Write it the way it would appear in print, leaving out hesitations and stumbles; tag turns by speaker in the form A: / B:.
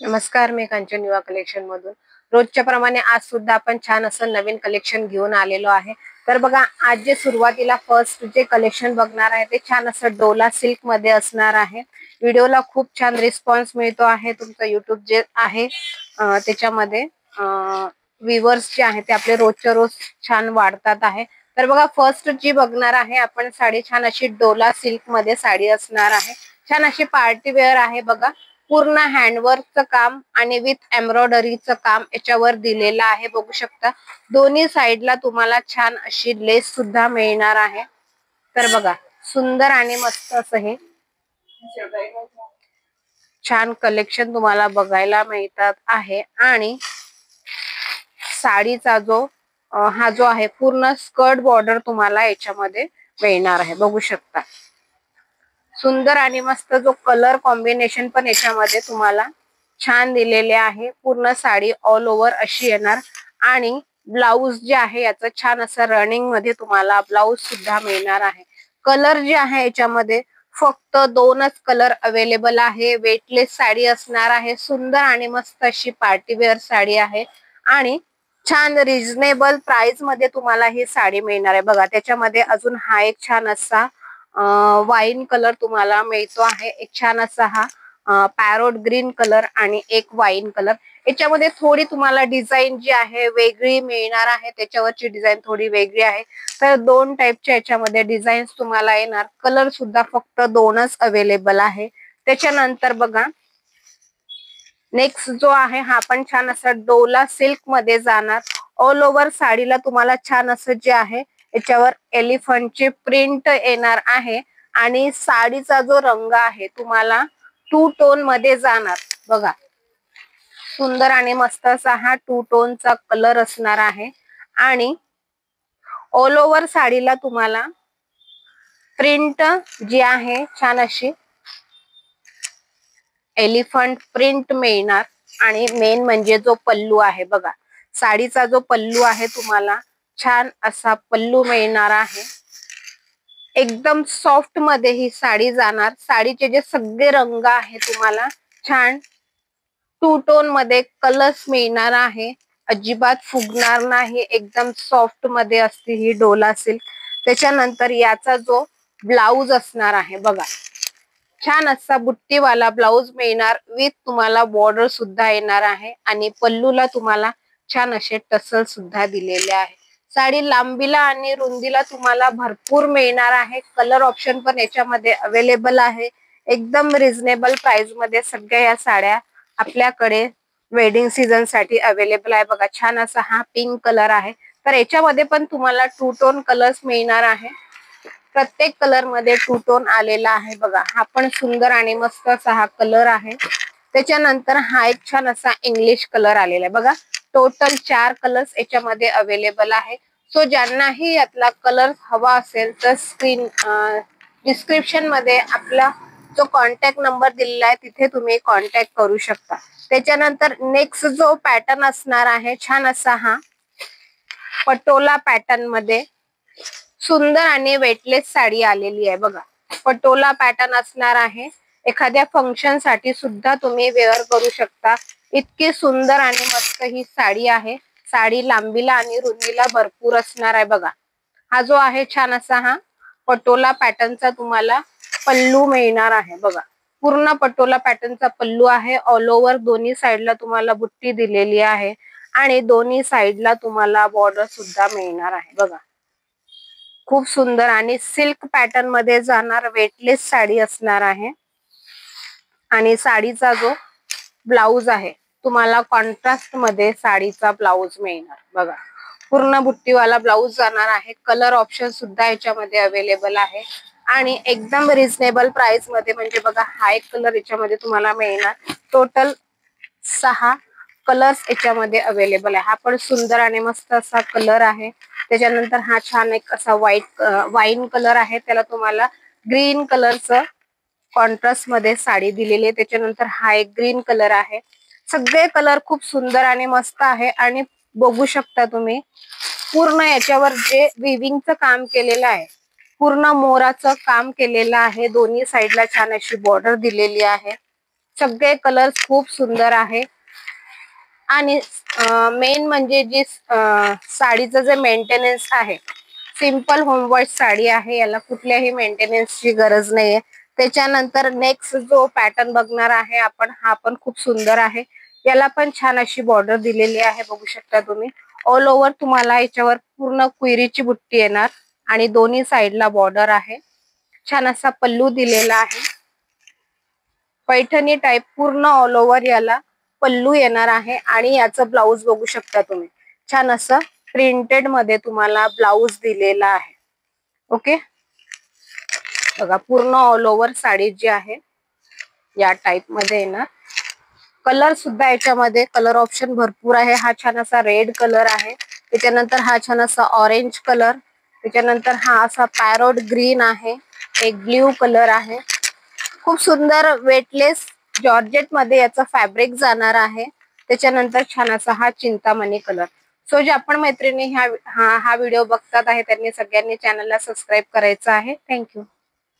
A: नमस्कार, मी कांचन युवा कलेक्शन मधून रोजच्या प्रमाणे आज सुद्धा आपण छान असं नवीन कलेक्शन घेऊन आलेलो आहे। तर बघा, आज जे सुरुवातीला फर्स्ट जे कलेक्शन बघणार आहे ते छान असं डोला सिल्क मध्ये असणार आहे। व्हिडिओला खूप छान रिस्पॉन्स मिळतो आहे। तुमचं युट्यूब जे आहे त्याच्यामध्ये व्ह्यूअर्स जे आहे ते आपले रोजच्या रोज छान वाढतात आहे। तर बघा, फर्स्ट जी बघणार आहे आपण साडी, छान अशी डोला सिल्क मध्ये साडी असणार आहे। छान अशी पार्टी वेअर आहे। बघा, पूर्ण हँडवर्कचं काम आणि विथ एम्ब्रॉयडरीचं काम याच्यावर दिलेलं आहे। बघू शकता, दोन्ही साइडला तुम्हाला छान अशी लेस सुद्धा मिळणार आहे। तर बघा, सुंदर आणि मस्त असं हे छान कलेक्शन तुम्हाला बघायला मिळतात आहे। आणि साडीचा जो हा जो आहे पूर्ण स्कर्ट बॉर्डर तुम्हाला याच्यामध्ये मिळणार आहे। बघू शकता, सुंदर आणि मस्त जो कलर कॉम्बिनेशन पण याच्यामध्ये तुम्हाला छान दिलेले आहे। पूर्ण साडी ऑल ओव्हर अशी येणार आणि ब्लाउज जे आहे याचं छान असं रनिंग मध्ये तुम्हाला ब्लाउज सुद्धा मिळणार आहे। कलर जे आहे याच्यामध्ये फक्त दोनच कलर अवेलेबल आहे। वेटलेस साडी असणार आहे। सुंदर आणि मस्त अशी पार्टी वेअर साडी आहे आणि छान रिझनेबल प्राइस मध्ये तुम्हाला ही साडी मिळणार आहे। बघा, त्याच्यामध्ये अजून हा एक छान असा वाईन कलर तुम्हाला मिळतो आहे। एक छान असा हा पॅरोट ग्रीन कलर आणि एक वाईन कलर। याच्यामध्ये थोडी तुम्हाला डिझाईन जी आहे वेगळी मिळणार आहे। त्याच्यावरची डिझाईन थोडी वेगळी आहे। तर दोन टाइपच्या याच्यामध्ये डिझाईन्स तुम्हाला येणार। कलर सुद्धा फक्त दोनच अवेलेबल आहे। त्याच्यानंतर बघा, नेक्स्ट जो आहे हा पण छान असा डोला सिल्क मध्ये जाणार। ऑल ओव्हर साडीला तुम्हाला छान असं जे आहे याच्यावर एलिफंटची प्रिंट येणार आहे आणि साडीचा जो रंग आहे तुम्हाला टू टोन मध्ये जाणार। बघा, सुंदर आणि मस्त असा हा टू टोनचा कलर असणार आहे आणि ऑल ओव्हर साडीला तुम्हाला प्रिंट जी आहे छान अशी एलिफंट प्रिंट मिळणार। आणि मेन म्हणजे जो पल्लू आहे, बघा, साडीचा जो पल्लू आहे तुम्हाला छान असा पल्लू मिळणार आहे। एकदम सॉफ्ट मध्ये ही साडी जाणार। साडीचे जे सगळे रंग आहे तुम्हाला छान टू टोन मध्ये कलर्स मिळणार आहे। अजिबात फुगणार नाही, एकदम सॉफ्ट मध्ये असते ही डोला सिल्क। त्याच्यानंतर याचा जो ब्लाउज असणार आहे, बघा, छान असा बुट्टीवाला ब्लाउज मिळणार विथ तुम्हाला बॉर्डर सुद्धा येणार आहे आणि पल्लूला तुम्हाला छान असे टसल सुद्धा दिलेले आहे। साडी लांबीला आणि रुंदीला तुम्हाला भरपूर मिळणार आहे। कलर ऑप्शन पण याच्यामध्ये अवेलेबल आहे। एकदम रिझनेबल प्राइस मध्ये सगळ्या या साड्या आपल्याकडे वेडिंग सीझन साठी अवेलेबल आहे। बघा, छान असा हा पिंक कलर आहे। तर याच्यामध्ये पण तुम्हाला टू टोन कलर्स मिळणार आहे। प्रत्येक कलर मध्ये टू टोन आलेला आहे। बघा, हा पण सुंदर आणि मस्त असा हा कलर आहे। त्याच्यानंतर हा एक छान असा इंग्लिश कलर आलेला आहे। बघा, टोटल 4 कलर्स याच्यामध्ये अवेलेबल आहे। सो ज्यांनाही यातला कलर हवा असेल तर डिस्क्रिप्शन मध्ये आपला जो कॉन्टॅक्ट नंबर दिलेला आहे तिथे तुम्ही कॉन्टॅक्ट करू शकता। त्याच्यानंतर नेक्स्ट जो पॅटर्न असणार आहे छान असा हा पटोला पॅटर्न मध्ये सुंदर आणि वेटलेस साडी आलेली आहे। बघा, पटोला पॅटर्न असणार आहे। एखाद्या फंक्शन साठी सुद्धा तुम्ही वेअर करू शकता। इतकी सुंदर आणि मस्त ही साडी आहे। साडी लांबीला आणि रुंदीला भरपूर असणार आहे। बघा, हा जो आहे छान असा हा पटोला पॅटर्नचा तुम्हाला पल्लू मिळणार आहे। बघा, पूर्ण पटोला पॅटर्नचा पल्लू आहे। ऑल ओव्हर दोन्ही साइडला तुम्हाला बुट्टी दिलेली आहे आणि दोन्ही साइडला तुम्हाला बॉर्डर सुद्धा मिळणार आहे। बघा, खूप सुंदर आणि सिल्क पॅटर्न मध्ये जाणार वेटलेस साडी असणार आहे। आणि साडीचा जो ब्लाउज आहे तुम्हाला कॉन्ट्रास्ट मध्ये साडीचा ब्लाउज मिळणार। बघा, पूर्ण बुट्टीवाला ब्लाउज जाणार आहे। कलर ऑप्शन सुद्धा याच्यामध्ये अवेलेबल आहे आणि एकदम रिझनेबल प्राइस मध्ये। म्हणजे बघा, हा एक कलर याच्यामध्ये तुम्हाला मिळणार। टोटल 6 कलर्स याच्यामध्ये अवेलेबल आहे। हा पण सुंदर आणि मस्त असा कलर आहे। त्याच्यानंतर हा छान एक असा वाईन कलर आहे, त्याला तुम्हाला ग्रीन कलरचं कॉन्ट्रास्ट मध्ये साडी दिलेली आहे। त्याच्यानंतर हा एक ग्रीन कलर आहे। सगळे कलर खूप सुंदर आणि मस्त आहे आणि बघू शकता तुम्ही पूर्ण याच्यावर जे विविंगचं काम केलेलं आहे, पूर्ण मोराचं काम केलेलं आहे। दोन्ही साइडला छान अशी बॉर्डर दिलेली आहे। सगळे कलर्स खूप सुंदर आहे. आणि मेन म्हणजे जी साडीचं जे मेंटेनन्स आहे, सिंपल होमवॉश साडी आहे, याला कुठल्याही मेंटेनन्सची गरज नाहीये. त्याच्यानंतर नेक्स्ट जो पॅटर्न बघणार आहे आपण, हा पण खूप सुंदर आहे. याला पण छान अशी बॉर्डर दिलेली आहे, बघू शकता तुम्ही. ऑल ओव्हर तुम्हाला याच्यावर पूर्ण क्वेरीची बुट्टी येणार आणि दोन्ही साइडला बॉर्डर आहे. छान असा पल्लू दिलेला आहे. पैठणी टाइप पूर्ण ऑल ओव्हर याला पल्लू येणार आहे. आणि याचं ब्लाऊज बघू शकता तुम्ही, छान असं प्रिंटेड मध्ये तुम्हाला ब्लाऊज दिलेला आहे. ओके, बघा पूर्ण ऑल ओव्हर साडी जी आहे या टाइप मध्ये येणार. कलर सुद्धा याच्यामध्ये कलर ऑप्शन भरपूर आहे. हा छान असा रेड कलर आहे, त्याच्यानंतर हा छान असा ऑरेंज कलर, त्याच्यानंतर हा असा पॅरोट ग्रीन आहे, एक ब्ल्यू कलर आहे. खूप सुंदर वेटलेस जॉर्जेट मध्ये याचा फॅब्रिक जाणार आहे. त्याच्यानंतर छान असा हा चिंतामणी कलर. सो जे आपण मैत्रिणी हा व्हिडिओ बघतात आहे त्यांनी सगळ्यांनी चॅनलला सबस्क्राईब करायचं आहे. थँक्यू.